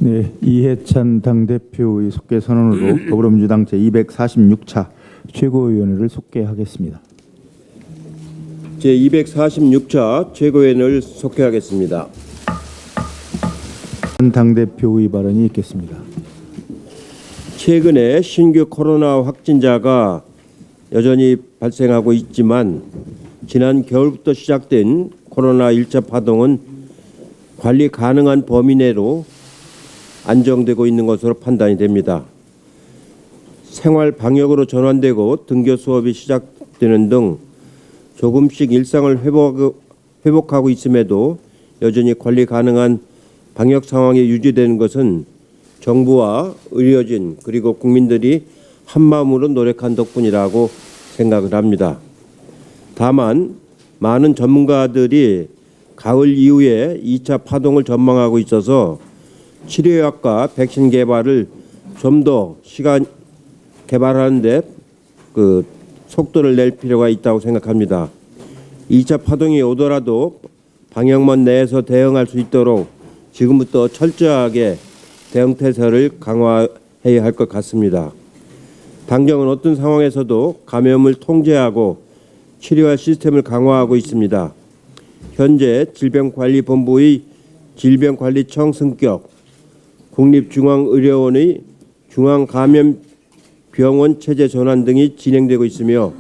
네, 이해찬 당대표의 속개 선언으로 더불어민주당 제246차 최고위원회를 속개하겠습니다. 제246차 최고위원회를 속개하겠습니다. 당대표의 발언이 있겠습니다. 최근에 신규 코로나 확진자가 여전히 발생하고 있지만 지난 겨울부터 시작된 코로나 1차 파동은 관리 가능한 범위 내로 안정되고 있는 것으로 판단이 됩니다. 생활 방역으로 전환되고 등교 수업이 시작되는 등 조금씩 일상을 회복하고 있음에도 여전히 관리 가능한 방역 상황이 유지되는 것은 정부와 의료진 그리고 국민들이 한마음으로 노력한 덕분이라고 생각을 합니다. 다만 많은 전문가들이 가을 이후에 2차 파동을 전망하고 있어서 치료약과 백신 개발을 좀 더 시간 개발하는데 속도를 낼 필요가 있다고 생각합니다. 2차 파동이 오더라도 방역망 내에서 대응할 수 있도록 지금부터 철저하게 대응 태세를 강화해야 할 것 같습니다. 당정은 어떤 상황에서도 감염을 통제하고 치료할 시스템을 강화하고 있습니다. 현재 질병관리본부의 질병관리청 승격, 국립중앙의료원의 중앙감염병원 체제 전환 등이 진행되고 있으며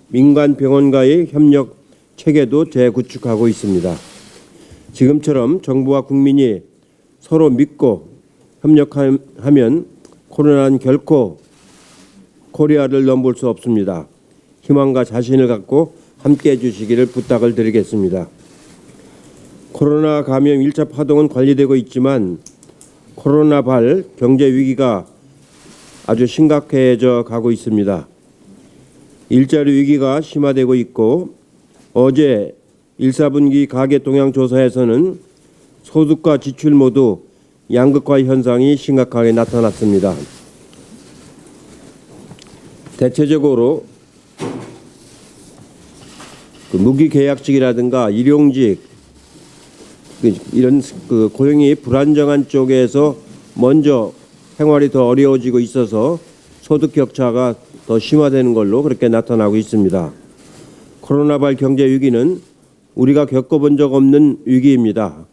민간 병원과의 협력 체계도 재구축하고 있습니다. 지금처럼 정부와 국민이 서로 믿고 협력하면 코로나는 결코 코리아를 넘볼 수 없습니다. 희망과 자신을 갖고 함께해 주시기를 부탁을 드리겠습니다. 코로나 감염 1차 파동은 관리되고 있지만 코로나발 경제 위기가 아주 심각해져 가고 있습니다. 일자리 위기가 심화되고 있고 어제 1, 4분기 가계 동향 조사에서는 소득과 지출 모두 양극화 현상이 심각하게 나타났습니다. 대체적으로 무기계약직이라든가 일용직 이런 고용이 불안정한 쪽에서 먼저 생활이 더 어려워지고 있어서 소득 격차가 더 심화되는 걸로 그렇게 나타나고 있습니다. 코로나발 경제 위기는 우리가 겪어본 적 없는 위기입니다.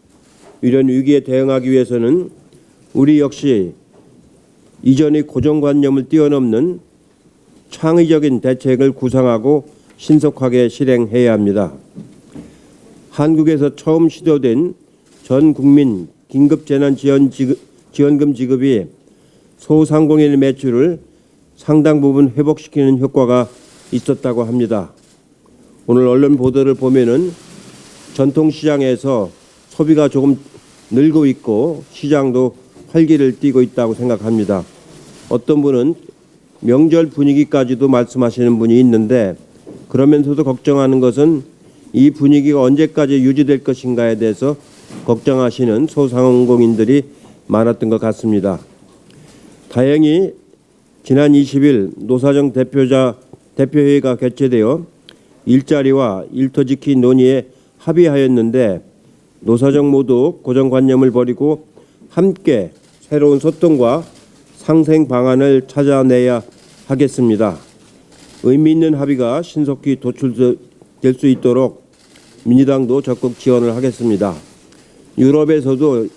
이런 위기에 대응하기 위해서는 우리 역시 이전의 고정관념을 뛰어넘는 창의적인 대책을 구상하고 신속하게 실행해야 합니다. 한국에서 처음 시도된 전 국민 긴급재난지원금 지급이 소상공인 매출을 상당 부분 회복시키는 효과가 있었다고 합니다. 오늘 언론 보도를 보면은 전통시장에서 소비가 조금 늘고 있고 시장도 활기를 띠고 있다고 생각합니다. 어떤 분은 명절 분위기까지도 말씀하시는 분이 있는데 그러면서도 걱정하는 것은 이 분위기가 언제까지 유지될 것인가에 대해서 걱정하시는 소상공인들이 많았던 것 같습니다. 다행히 지난 20일 노사정 대표회의가 개최되어 일자리와 일터 지키 논의에 합의하였는데 노사정 모두 고정관념을 버리고 함께 새로운 소통과 상생 방안을 찾아내야 하겠습니다. 의미 있는 합의가 신속히 도출될 수 있도록 민주당도 적극 지원을 하겠습니다. 유럽에서도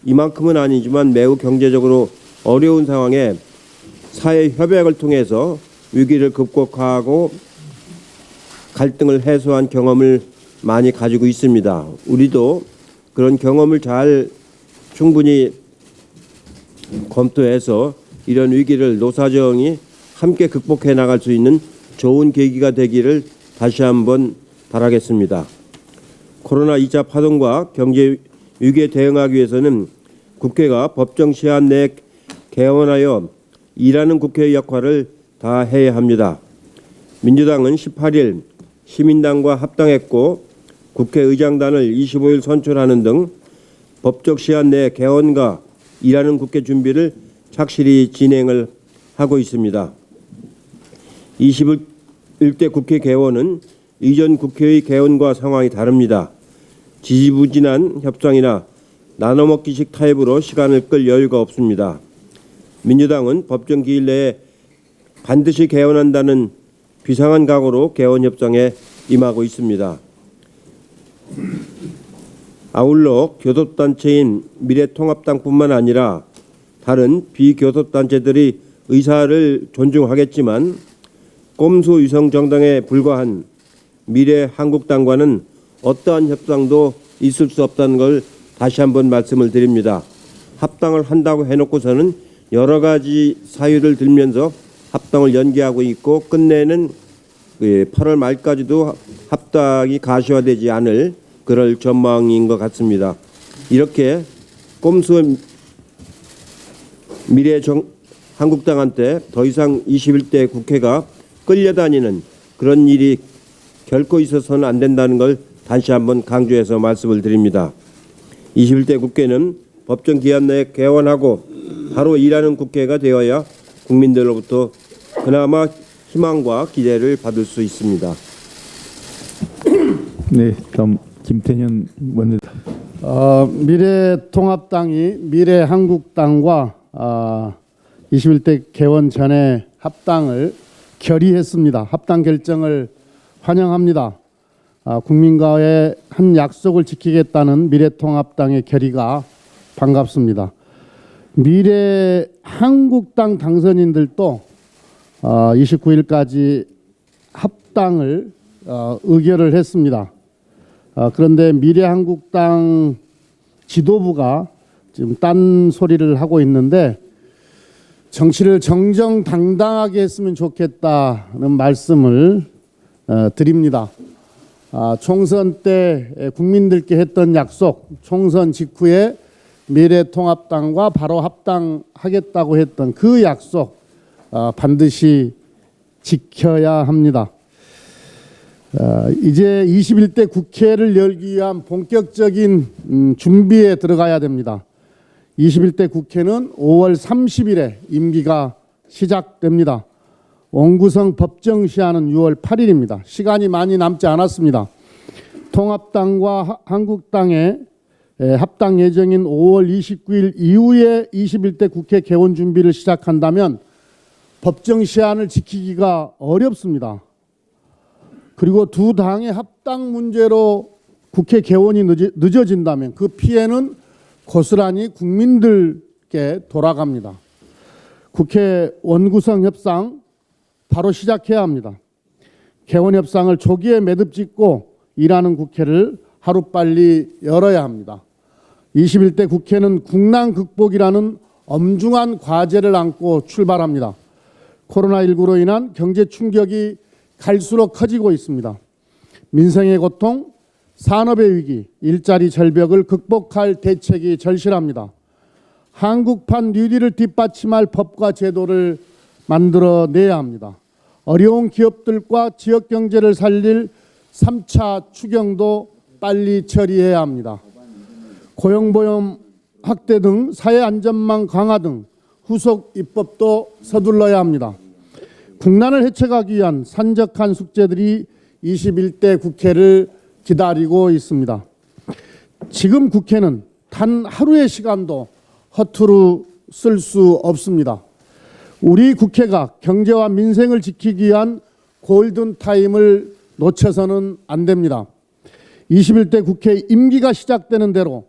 이만큼은 아니지만 매우 경제적으로 어려운 상황에 사회 협약을 통해서 위기를 극복하고 갈등을 해소한 경험을 많이 가지고 있습니다. 우리도 그런 경험을 잘 충분히 검토해서 이런 위기를 노사정이 함께 극복해 나갈 수 있는 좋은 계기가 되기를 다시 한번 바라겠습니다. 코로나 2차 파동과 경제 위기에 대응하기 위해서는 국회가 법정 시한 내에 개원하여 일하는 국회의 역할을 다해야 합니다. 민주당은 18일 시민당과 합당했고 국회의장단을 25일 선출하는 등 법적 시한 내 개원과 일하는 국회 준비를 착실히 진행을 하고 있습니다. 21대 국회 개원은 이전 국회의 개원과 상황이 다릅니다. 지지부진한 협상이나 나눠먹기식 타협으로 시간을 끌 여유가 없습니다. 민주당은 법정 기일 내에 반드시 개원한다는 비상한 각오로 개원 협상에 임하고 있습니다. 아울러 교섭단체인 미래통합당뿐만 아니라 다른 비교섭단체들이 의사를 존중하겠지만 꼼수 유성 정당에 불과한 미래한국당과는 어떠한 협상도 있을 수 없다는 걸 다시 한번 말씀을 드립니다. 합당을 한다고 해놓고서는 여러 가지 사유를 들면서 합당을 연기하고 있고 끝내는 8월 말까지도 합당이 가시화되지 않을 그럴 전망인 것 같습니다. 이렇게 꼼수 한국당한테 더 이상 21대 국회가 끌려다니는 그런 일이 결코 있어서는 안 된다는 걸 다시 한번 강조해서 말씀을 드립니다. 21대 국회는 법정 기한 내에 개원하고 바로 일하는 국회가 되어야 국민들로부터 그나마 희망과 기대를 받을 수 있습니다. 네, 다음 김태년 원내대표. 미래통합당이 미래한국당과 21대 개원 전에 합당을 결의했습니다. 합당 결정을 환영합니다. 국민과의 한 약속을 지키겠다는 미래통합당의 결의가 반갑습니다. 미래한국당 당선인들도 29일까지 합당을 의결을 했습니다. 그런데 미래한국당 지도부가 지금 딴 소리를 하고 있는데 정치를 정정당당하게 했으면 좋겠다는 말씀을 드립니다. 총선 때 국민들께 했던 약속, 총선 직후에 미래통합당과 바로 합당하겠다고 했던 그 약속 반드시 지켜야 합니다. 이제 21대 국회를 열기 위한 본격적인 준비에 들어가야 됩니다. 21대 국회는 5월 30일에 임기가 시작됩니다. 원구성 법정 시한은 6월 8일입니다. 시간이 많이 남지 않았습니다. 통합당과 한국당의 합당 예정인 5월 29일 이후에 21대 국회 개원 준비를 시작한다면 법정 시한을 지키기가 어렵습니다. 그리고 두 당의 합당 문제로 국회 개원이 늦어진다면 그 피해는 고스란히 국민들께 돌아갑니다. 국회 원구성 협상 바로 시작해야 합니다. 개원 협상을 조기에 매듭 짓고 일하는 국회를 하루빨리 열어야 합니다. 21대 국회는 국난 극복이라는 엄중한 과제를 안고 출발합니다. 코로나19로 인한 경제 충격이 갈수록 커지고 있습니다. 민생의 고통, 산업의 위기, 일자리 절벽을 극복할 대책이 절실합니다. 한국판 뉴딜을 뒷받침할 법과 제도를 만들어내야 합니다. 어려운 기업들과 지역 경제를 살릴 3차 추경도 빨리 처리해야 합니다. 고용보험 확대 등 사회 안전망 강화 등 후속 입법도 서둘러야 합니다. 국난을 헤쳐가기 위한 산적한 숙제들이 21대 국회를 기다리고 있습니다. 지금 국회는 단 하루의 시간도 허투루 쓸 수 없습니다. 우리 국회가 경제와 민생을 지키기 위한 골든타임을 놓쳐서는 안 됩니다. 21대 국회 임기가 시작되는 대로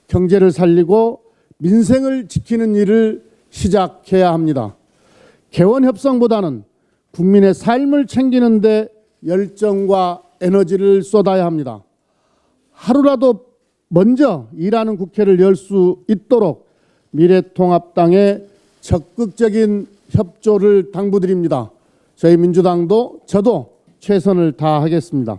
경제를 살리고 민생을 지키는 일을 시작해야 합니다. 개원 협상보다는 국민의 삶을 챙기는 데 열정과 에너지를 쏟아야 합니다. 하루라도 먼저 일하는 국회를 열 수 있도록 미래통합당의 적극적인 협조를 당부드립니다. 저희 민주당도 저도 최선을 다하겠습니다.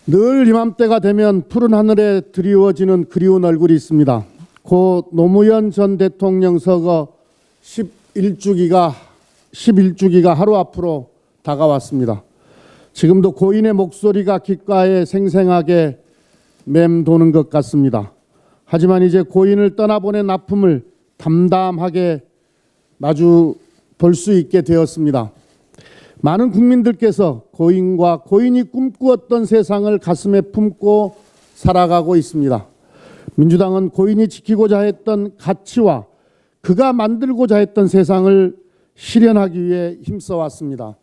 늘 이맘때가 되면 푸른 하늘에 드리워지는 그리운 얼굴이 있습니다. 고 노무현 전 대통령 서거 11주기가 하루 앞으로 다가왔습니다. 지금도 고인의 목소리가 귓가에 생생하게 맴도는 것 같습니다. 하지만 이제 고인을 떠나보낸 아픔을 담담하게 마주 볼 수 있게 되었습니다. 많은 국민들께서 고인과 고인이 꿈꾸었던 세상을 가슴에 품고 살아가고 있습니다. 민주당은 고인이 지키고자 했던 가치와 그가 만들고자 했던 세상을 실현하기 위해 힘써왔습니다.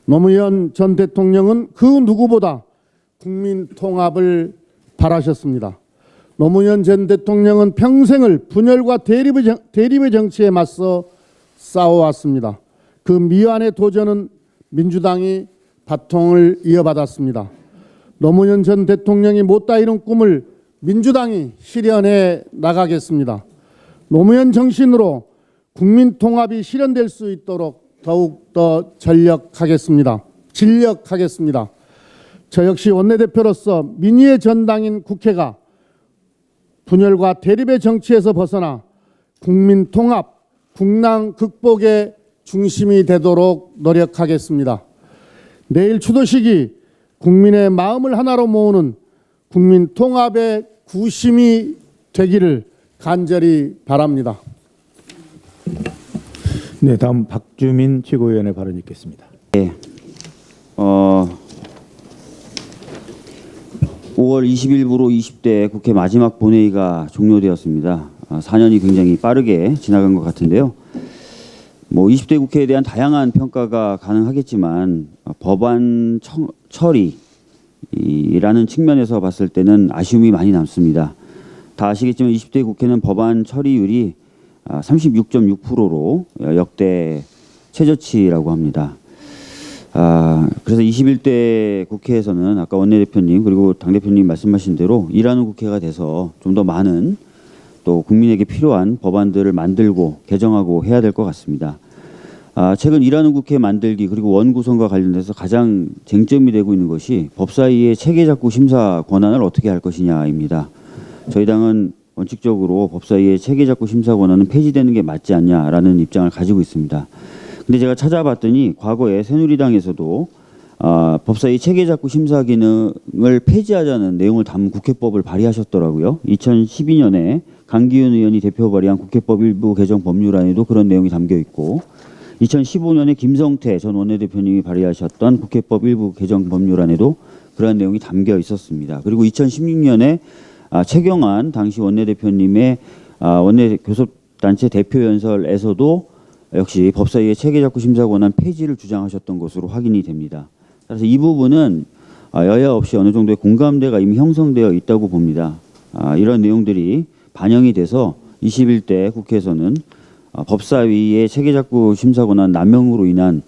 노무현 전 대통령은 그 누구보다 국민 통합을 바라셨습니다. 노무현 전 대통령은 평생을 분열과 대립의 정치에 맞서 싸워왔습니다. 그 미완의 도전은 민주당이 바통을 이어받았습니다. 노무현 전 대통령이 못다 이룬 꿈을 민주당이 실현해 나가겠습니다. 노무현 정신으로 국민 통합이 실현될 수 있도록 더욱더 진력하겠습니다. 저 역시 원내대표로서 민의의 전당인 국회가 분열과 대립의 정치에서 벗어나 국민 통합, 국난 극복의 중심이 되도록 노력하겠습니다. 내일 추도식이 국민의 마음을 하나로 모으는 국민 통합의 구심이 되기를 간절히 바랍니다. 네, 다음 박주민 최고위원의 발언 있겠습니다. 네. 5월 20일부로 20대 국회 마지막 본회의가 종료되었습니다. 4년이 굉장히 빠르게 지나간 것 같은데요. 20대 국회에 대한 다양한 평가가 가능하겠지만 법안 처리라는 측면에서 봤을 때는 아쉬움이 많이 남습니다. 다 아시겠지만 20대 국회는 법안 처리율이 36.6%로 역대 최저치라고 합니다. 그래서 21대 국회에서는 아까 원내대표님 그리고 당대표님 말씀하신 대로 일하는 국회가 돼서 좀 더 많은 또 국민에게 필요한 법안들을 만들고 개정하고 해야 될 것 같습니다. 최근 일하는 국회 만들기 그리고 원구성과 관련돼서 가장 쟁점이 되고 있는 것이 법사위의 체계작구 심사 권한을 어떻게 할 것이냐입니다. 저희 당은 원칙적으로 법사위의 체계작구 심사 권한은 폐지되는 게 맞지 않냐라는 입장을 가지고 있습니다. 근데 제가 찾아봤더니 과거에 새누리당에서도 법사위 체계작구 심사 기능을 폐지하자는 내용을 담은 국회법을 발의하셨더라고요. 2012년에 강기훈 의원이 대표 발의한 국회법 일부 개정 법률안에도 그런 내용이 담겨 있고 2015년에 김성태 전 원내대표님이 발의하셨던 국회법 일부 개정 법률안에도 그러한 내용이 담겨 있었습니다. 그리고 2016년에 최경환 당시 원내대표님의 원내교섭단체 대표연설에서도 역시 법사위의 체계작구 심사 권한 폐지를 주장하셨던 것으로 확인이 됩니다. 따라서 이 부분은 여야 없이 어느 정도의 공감대가 이미 형성되어 있다고 봅니다. 이런 내용들이 반영이 돼서 21대 국회에서는 법사위의 체계작구 심사 권한 남용으로 인한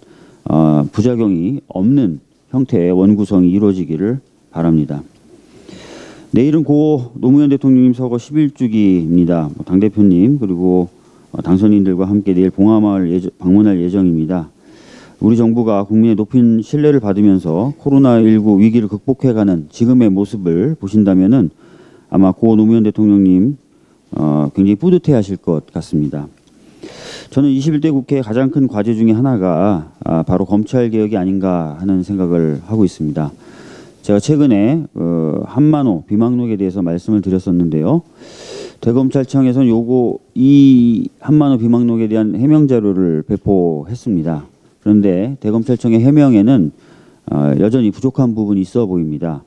부작용이 없는 형태의 원구성이 이루어지기를 바랍니다. 내일은 고 노무현 대통령님 서거 11주기입니다. 당대표님 그리고 당선인들과 함께 내일 봉하마을 방문할 예정입니다. 우리 정부가 국민의 높은 신뢰를 받으면서 코로나19 위기를 극복해가는 지금의 모습을 보신다면은 아마 고 노무현 대통령님 굉장히 뿌듯해하실 것 같습니다. 저는 21대 국회의 가장 큰 과제 중에 하나가 바로 검찰 개혁이 아닌가 하는 생각을 하고 있습니다. 제가 최근에 한만호 비망록에 대해서 말씀을 드렸었는데요. 대검찰청에서는 이 한만호 비망록에 대한 해명 자료를 배포했습니다. 그런데 대검찰청의 해명에는 여전히 부족한 부분이 있어 보입니다.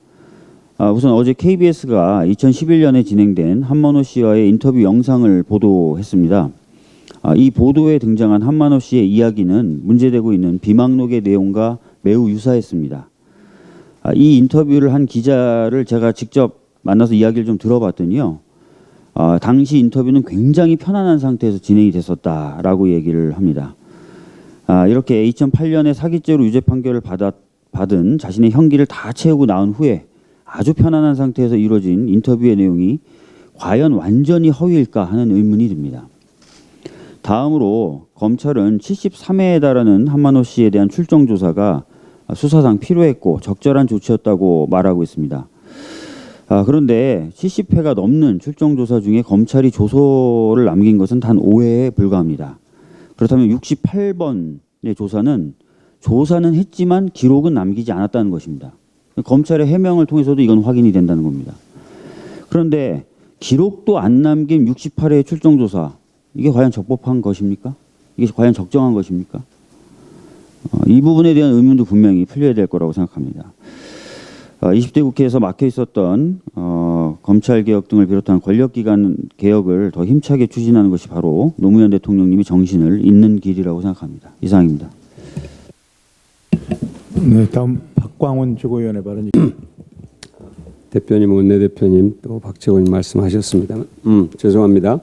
우선 어제 KBS가 2011년에 진행된 한만호 씨와의 인터뷰 영상을 보도했습니다. 이 보도에 등장한 한만호 씨의 이야기는 문제되고 있는 비망록의 내용과 매우 유사했습니다. 이 인터뷰를 한 기자를 제가 직접 만나서 이야기를 좀 들어봤더니요. 당시 인터뷰는 굉장히 편안한 상태에서 진행이 됐었다라고 얘기를 합니다. 이렇게 2008년에 사기죄로 유죄 판결을 받은 자신의 형기를 다 채우고 나온 후에 아주 편안한 상태에서 이루어진 인터뷰의 내용이 과연 완전히 허위일까 하는 의문이 듭니다. 다음으로 검찰은 73회에 달하는 한만호 씨에 대한 출정 조사가 수사상 필요했고 적절한 조치였다고 말하고 있습니다. 그런데 70회가 넘는 출정 조사 중에 검찰이 조서를 남긴 것은 단 5회에 불과합니다. 그렇다면 68번의 조사는 했지만 기록은 남기지 않았다는 것입니다. 검찰의 해명을 통해서도 이건 확인이 된다는 겁니다. 그런데 기록도 안 남긴 68회의 출정 조사, 이게 과연 적법한 것입니까? 이게 과연 적정한 것입니까? 이 부분에 대한 의문도 분명히 풀려야 될 거라고 생각합니다. 20대 국회에서 막혀 있었던 검찰개혁 등을 비롯한 권력기관 개혁을 더 힘차게 추진하는 것이 바로 노무현 대통령님이 정신을 잇는 길이라고 생각합니다. 이상입니다. 네, 다음 박광원 최고위원의 발언이 대표님, 원내대표님 또 박재원님 말씀하셨습니다. 죄송합니다.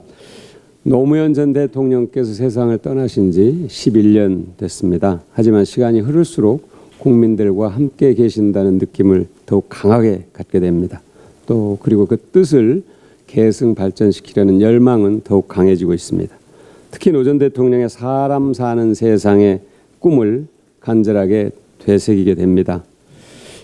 노무현 전 대통령께서 세상을 떠나신 지 11년 됐습니다. 하지만 시간이 흐를수록 국민들과 함께 계신다는 느낌을 더욱 강하게 갖게 됩니다. 또 그리고 그 뜻을 계승 발전시키려는 열망은 더욱 강해지고 있습니다. 특히 노 전 대통령의 사람 사는 세상의 꿈을 간절하게 되새기게 됩니다.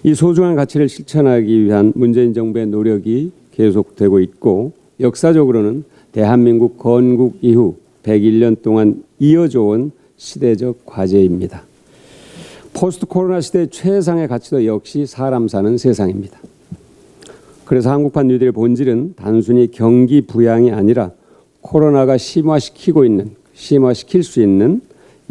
이 소중한 가치를 실천하기 위한 문재인 정부의 노력이 계속되고 있고 역사적으로는 대한민국 건국 이후 101년 동안 이어져 온 시대적 과제입니다. 포스트 코로나 시대의 최상의 가치도 역시 사람 사는 세상입니다. 그래서 한국판 뉴딜의 본질은 단순히 경기 부양이 아니라 코로나가 심화시킬 수 있는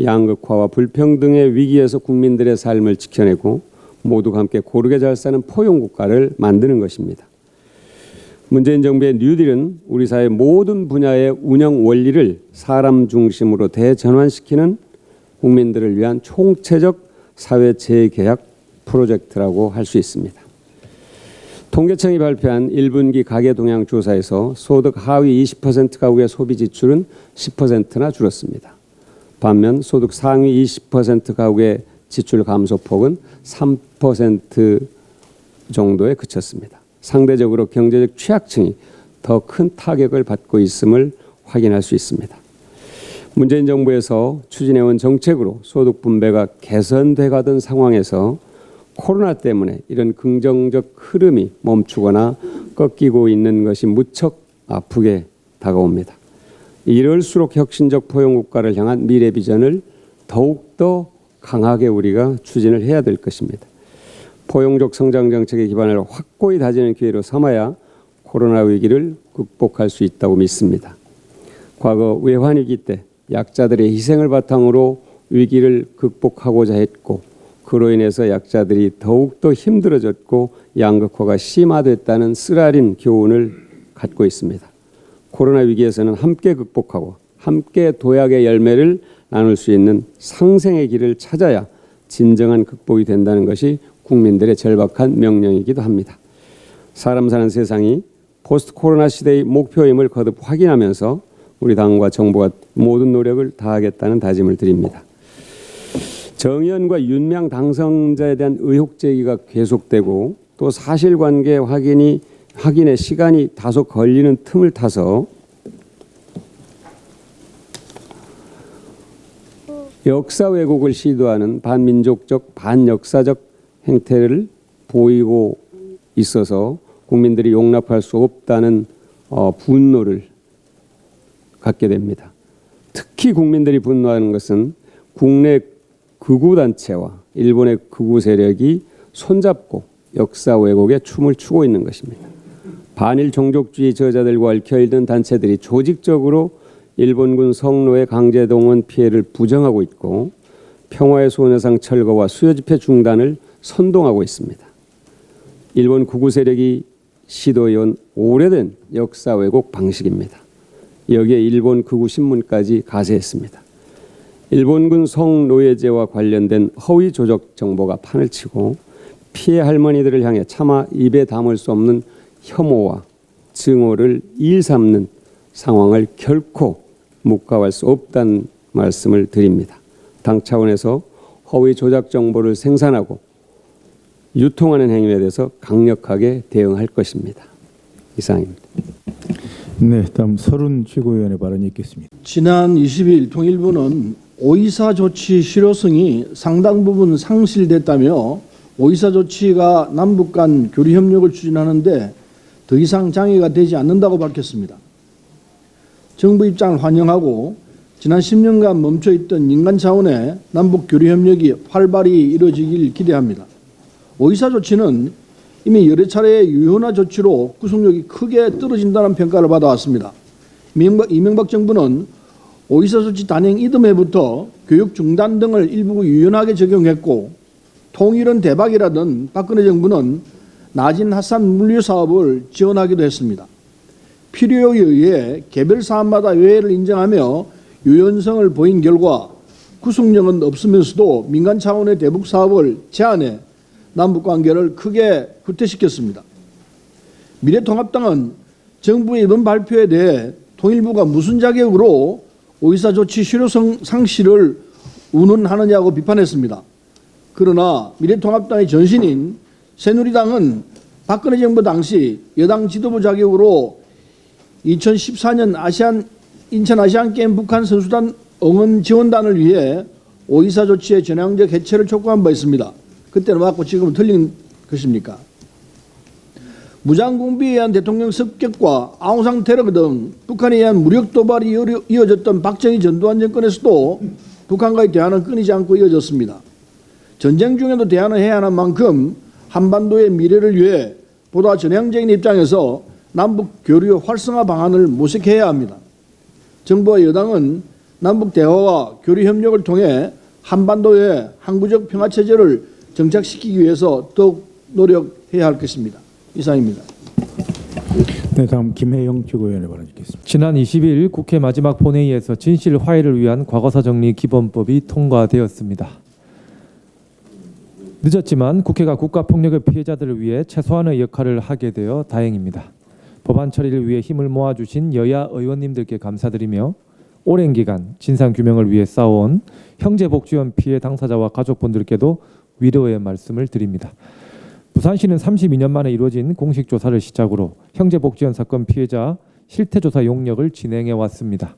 양극화와 불평등의 위기에서 국민들의 삶을 지켜내고 모두가 함께 고르게 잘 사는 포용국가를 만드는 것입니다. 문재인 정부의 뉴딜은 우리 사회 모든 분야의 운영 원리를 사람 중심으로 대전환시키는 국민들을 위한 총체적 사회 재계약 프로젝트라고 할 수 있습니다. 통계청이 발표한 1분기 가계 동향 조사에서 소득 하위 20% 가구의 소비 지출은 10%나 줄었습니다. 반면 소득 상위 20% 가구의 지출 감소폭은 3% 정도에 그쳤습니다. 상대적으로 경제적 취약층이 더 큰 타격을 받고 있음을 확인할 수 있습니다. 문재인 정부에서 추진해온 정책으로 소득 분배가 개선돼 가던 상황에서 코로나 때문에 이런 긍정적 흐름이 멈추거나 꺾이고 있는 것이 무척 아프게 다가옵니다. 이럴수록 혁신적 포용국가를 향한 미래 비전을 더욱더 강하게 우리가 추진을 해야 될 것입니다. 포용적 성장 정책의 기반을 확고히 다지는 기회로 삼아야 코로나 위기를 극복할 수 있다고 믿습니다. 과거 외환위기 때 약자들의 희생을 바탕으로 위기를 극복하고자 했고 그로 인해서 약자들이 더욱더 힘들어졌고 양극화가 심화됐다는 쓰라린 교훈을 갖고 있습니다. 코로나 위기에서는 함께 극복하고 함께 도약의 열매를 나눌 수 있는 상생의 길을 찾아야 진정한 극복이 된다는 것이 국민들의 절박한 명령이기도 합니다. 사람 사는 세상이 포스트 코로나 시대의 목표임을 거듭 확인하면서 우리 당과 정부가 모든 노력을 다하겠다는 다짐을 드립니다. 정의연과 윤명 당선자에 대한 의혹 제기가 계속되고 또 사실관계 확인의 시간이 다소 걸리는 틈을 타서 역사 왜곡을 시도하는 반민족적, 반역사적 행태를 보이고 있어서 국민들이 용납할 수 없다는 분노를 갖게 됩니다. 특히 국민들이 분노하는 것은 국내 극우단체와 일본의 극우 세력이 손잡고 역사 왜곡에 춤을 추고 있는 것입니다. 반일 종족주의 저자들과 얽혀있는 단체들이 조직적으로 일본군 성노예 강제동원 피해를 부정하고 있고 평화의 소녀상 철거와 수요집회 중단을 선동하고 있습니다. 일본 극우 세력이 시도해온 오래된 역사 왜곡 방식입니다. 여기에 일본 극우 신문까지 가세했습니다. 일본군 성노예제와 관련된 허위 조작 정보가 판을 치고 피해 할머니들을 향해 차마 입에 담을 수 없는 혐오와 증오를 일삼는 상황을 결코 묵과할 수 없다는 말씀을 드립니다. 당 차원에서 허위 조작 정보를 생산하고 유통하는 행위에 대해서 강력하게 대응할 것입니다. 이상입니다. 네, 다음 서른 최고위원의 발언이 있겠습니다. 지난 20일 통일부는 오이사 조치 실효성이 상당 부분 상실됐다며 오이사 조치가 남북 간 교류 협력을 추진하는데 더 이상 장애가 되지 않는다고 밝혔습니다. 정부 입장을 환영하고 지난 10년간 멈춰있던 민간 차원의 남북 교류 협력이 활발히 이루어지길 기대합니다. 오이사 조치는 이미 여러 차례 유연화 조치로 구속력이 크게 떨어진다는 평가를 받아왔습니다. 이명박 정부는 오이사 조치 단행 이듬해부터 교육 중단 등을 일부 유연하게 적용했고, 통일은 대박이라던 박근혜 정부는 낮은 학산 물류 사업을 지원하기도 했습니다. 필요에 의해 개별 사업마다 외해를 인정하며 유연성을 보인 결과 구속력은 없으면서도 민간 차원의 대북 사업을 제한해 남북 관계를 크게 후퇴시켰습니다. 미래통합당은 정부의 이번 발표에 대해 통일부가 무슨 자격으로 오이사 조치 실효성 상실을 운운하느냐고 비판했습니다. 그러나 미래통합당의 전신인 새누리당은 박근혜 정부 당시 여당 지도부 자격으로 2014년 인천 아시안게임 북한 선수단 응원 지원단을 위해 오이사 조치의 전향적 해체를 촉구한 바 있습니다. 그때는 맞고 지금은 틀린 것입니까? 무장공비에 의한 대통령 습격과 아웅산 테러 등 북한에 의한 무력 도발이 이어졌던 박정희 전두환 정권에서도 북한과의 대화는 끊이지 않고 이어졌습니다. 전쟁 중에도 대화는 해야 하는 만큼 한반도의 미래를 위해 보다 전향적인 입장에서 남북 교류 활성화 방안을 모색해야 합니다. 정부와 여당은 남북 대화와 교류 협력을 통해 한반도의 항구적 평화체제를 정착시키기 위해서 더욱 노력해야 할 것입니다. 이상입니다. 네, 다음 김혜영 최고위원의 발언이 있겠습니다. 지난 22일 국회 마지막 본회의에서 진실 화해를 위한 과거사 정리 기본법이 통과되었습니다. 늦었지만 국회가 국가폭력의 피해자들을 위해 최소한의 역할을 하게 되어 다행입니다. 법안 처리를 위해 힘을 모아주신 여야 의원님들께 감사드리며 오랜 기간 진상규명을 위해 싸워온 형제복지원 피해 당사자와 가족분들께도 위로의 말씀을 드립니다. 부산시는 32년 만에 이루어진 공식 조사를 시작으로 형제복지원 사건 피해자 실태조사 용역을 진행해 왔습니다.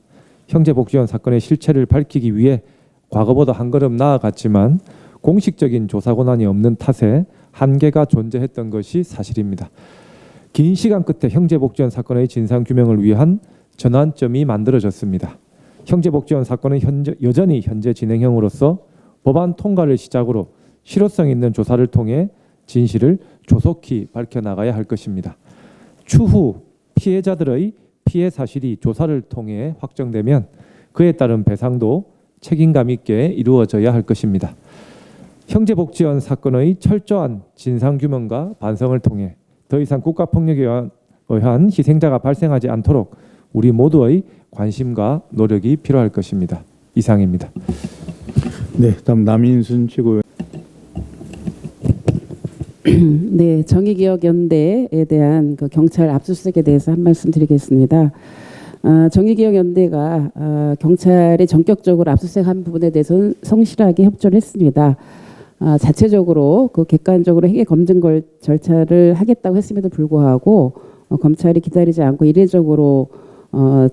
형제복지원 사건의 실체를 밝히기 위해 과거보다 한 걸음 나아갔지만 공식적인 조사 권한이 없는 탓에 한계가 존재했던 것이 사실입니다. 긴 시간 끝에 형제복지원 사건의 진상규명을 위한 전환점이 만들어졌습니다. 형제복지원 사건은 여전히 현재 진행형으로서 법안 통과를 시작으로 실효성 있는 조사를 통해 진실을 조속히 밝혀나가야 할 것입니다. 추후 피해자들의 피해 사실이 조사를 통해 확정되면 그에 따른 배상도 책임감 있게 이루어져야 할 것입니다. 형제복지원 사건의 철저한 진상규명과 반성을 통해 더 이상 국가폭력에 의한 희생자가 발생하지 않도록 우리 모두의 관심과 노력이 필요할 것입니다. 이상입니다. 네, 다음 남인순 최고위원. 네, 정의기억연대에 대한 그 경찰 압수수색에 대해서 한 말씀 드리겠습니다. 정의기억연대가 경찰이 전격적으로 압수수색한 부분에 대해서는 성실하게 협조를 했습니다. 자체적으로 그 객관적으로 회계 검증 절차를 하겠다고 했음에도 불구하고 검찰이 기다리지 않고 이례적으로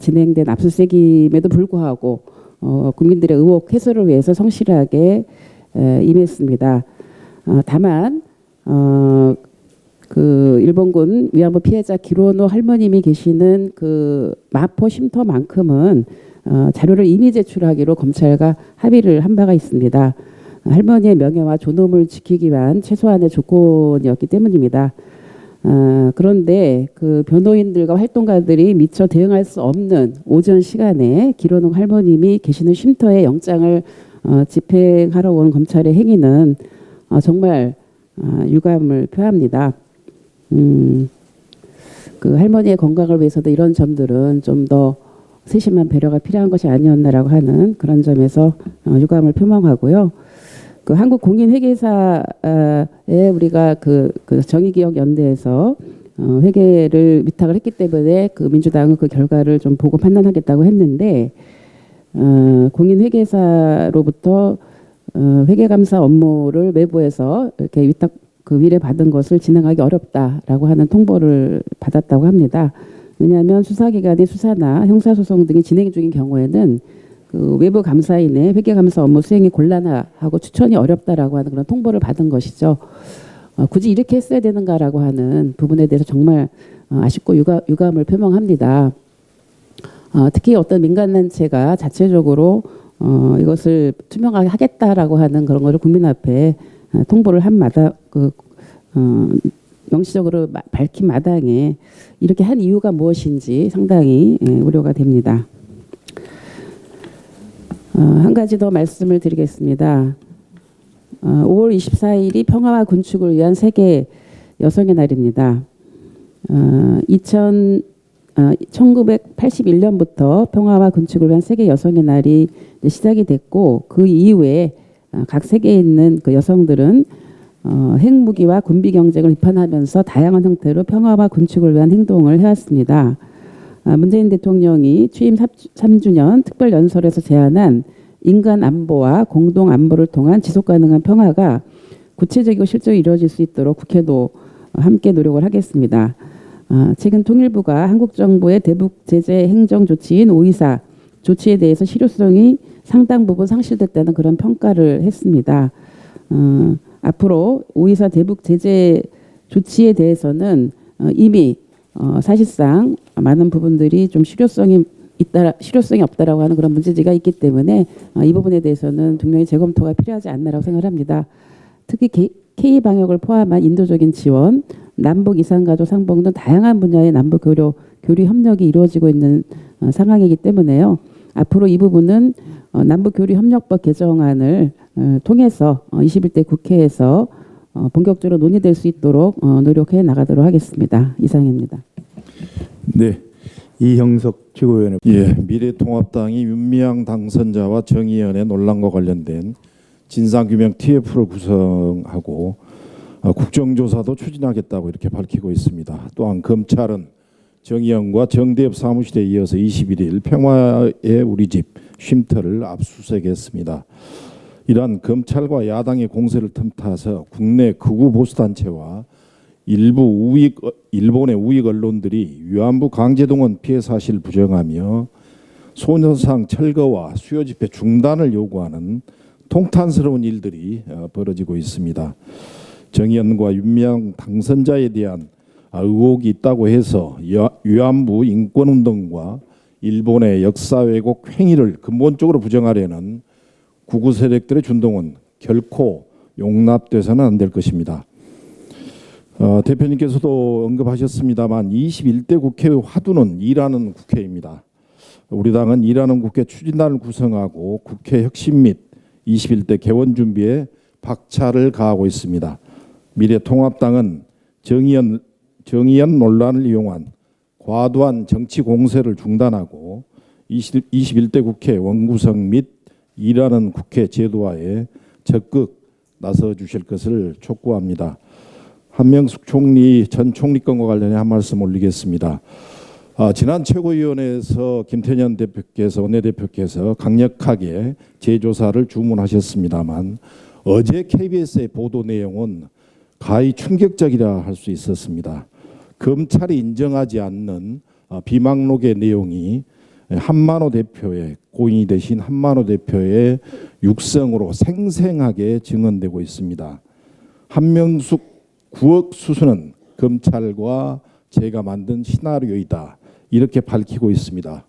진행된 압수수색임에도 불구하고 국민들의 의혹 해소를 위해서 성실하게 임했습니다. 다만 그 일본군 위안부 피해자 기로노 할머님이 계시는 그 마포 쉼터만큼은 자료를 이미 제출하기로 검찰과 합의를 한 바가 있습니다. 할머니의 명예와 존엄을 지키기 위한 최소한의 조건이었기 때문입니다. 그런데 그 변호인들과 활동가들이 미처 대응할 수 없는 오전 시간에 기로노 할머님이 계시는 쉼터에 영장을 집행하러 온 검찰의 행위는 정말 유감을 표합니다. 그 할머니의 건강을 위해서도 이런 점들은 좀 더 세심한 배려가 필요한 것이 아니었나라고 하는 그런 점에서 유감을 표명하고요. 그 한국공인회계사에 우리가 그 정의기억연대에서 회계를 위탁을 했기 때문에 그 민주당은 그 결과를 좀 보고 판단하겠다고 했는데 공인회계사로부터 회계감사 업무를 외부에서 이렇게 위탁 그 위례 받은 것을 진행하기 어렵다라고 하는 통보를 받았다고 합니다. 왜냐하면 수사기관의 수사나 형사소송 등이 진행 중인 경우에는 그 외부 감사인의 회계감사 업무 수행이 곤란하고 추천이 어렵다라고 하는 그런 통보를 받은 것이죠. 굳이 이렇게 했어야 되는가라고 하는 부분에 대해서 정말 아쉽고 유감을 표명합니다. 특히 어떤 민간단체가 자체적으로 이것을 투명하게 하겠다라고 하는 그런 것을 국민 앞에 통보를 한 명시적으로 밝힌 마당에 이렇게 한 이유가 무엇인지 상당히 우려가 됩니다. 한 가지 더 말씀을 드리겠습니다. 5월 24일이 평화와 군축을 위한 세계 여성의 날입니다. 1981년부터 평화와 군축을 위한 세계 여성의 날이 시작이 됐고 그 이후에 각 세계에 있는 그 여성들은 핵무기와 군비 경쟁을 비판하면서 다양한 형태로 평화와 군축을 위한 행동을 해왔습니다. 문재인 대통령이 취임 3주년 특별연설에서 제안한 인간 안보와 공동 안보를 통한 지속 가능한 평화가 구체적이고 실제로 이루어질 수 있도록 국회도 함께 노력을 하겠습니다. 최근 통일부가 한국 정부의 대북 제재 행정 조치인 5.24 조치에 대해서 실효성이 상당 부분 상실됐다는 그런 평가를 했습니다. 앞으로 5.24 대북 제재 조치에 대해서는 이미 사실상 많은 부분들이 좀 실효성이 없다라고 하는 그런 문제지가 있기 때문에 이 부분에 대해서는 분명히 재검토가 필요하지 않나라고 생각합니다. 특히 K 방역을 포함한 인도적인 지원, 남북 이산가족 상봉 등 다양한 분야의 남북 교류 협력이 이루어지고 있는 상황이기 때문에요. 앞으로 이 부분은 남북 교류 협력법 개정안을 통해서 21대 국회에서 본격적으로 논의될 수 있도록 노력해 나가도록 하겠습니다. 이상입니다. 네, 이형석 최고위원님. 예, 미래통합당이 윤미향 당선자와 정의연의 논란과 관련된 진상규명 TF를 구성하고 국정조사도 추진하겠다고 이렇게 밝히고 있습니다. 또한 검찰은 정의연과 정대협 사무실에 이어서 21일 평화의 우리 집 쉼터를 압수수색했습니다. 이러한 검찰과 야당의 공세를 틈타서 국내 극우 보수단체와 일본의 우익 언론들이 위안부 강제동원 피해 사실을 부정하며 소녀상 철거와 수요 집회 중단을 요구하는 통탄스러운 일들이 벌어지고 있습니다. 정의연과 윤미향 당선자에 대한 의혹이 있다고 해서 위안부 인권운동과 일본의 역사 왜곡 행위를 근본적으로 부정하려는 극우 세력들의 준동은 결코 용납돼서는 안 될 것입니다. 대표님께서도 언급하셨습니다만 21대 국회의 화두는 일하는 국회입니다. 우리 당은 일하는 국회 추진단을 구성하고 국회 혁신 및 21대 개원 준비에 박차를 가하고 있습니다. 미래통합당은 정의연 논란을 이용한 과도한 정치 공세를 중단하고 21대 국회 원구성 및 일하는 국회 제도화에 적극 나서 주실 것을 촉구합니다. 한명숙 전 총리 건과 관련해 한 말씀 올리겠습니다. 지난 최고위원회에서 김태년 원내대표께서 강력하게 재조사를 주문하셨습니다만 어제 KBS의 보도 내용은 가히 충격적이라 할 수 있었습니다. 검찰이 인정하지 않는 비망록의 내용이 한만호 대표의 고인이 되신 한만호 대표의 육성으로 생생하게 증언되고 있습니다. 한명숙 9억 수수는 검찰과 제가 만든 시나리오이다. 이렇게 밝히고 있습니다.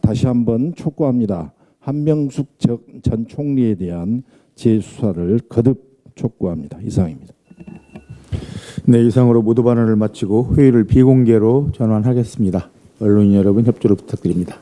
다시 한번 촉구합니다. 한명숙 전 총리에 대한 재수사를 거듭 촉구합니다. 이상입니다. 네, 이상으로 모두 발언을 마치고 회의를 비공개로 전환하겠습니다. 언론인 여러분 협조를 부탁드립니다.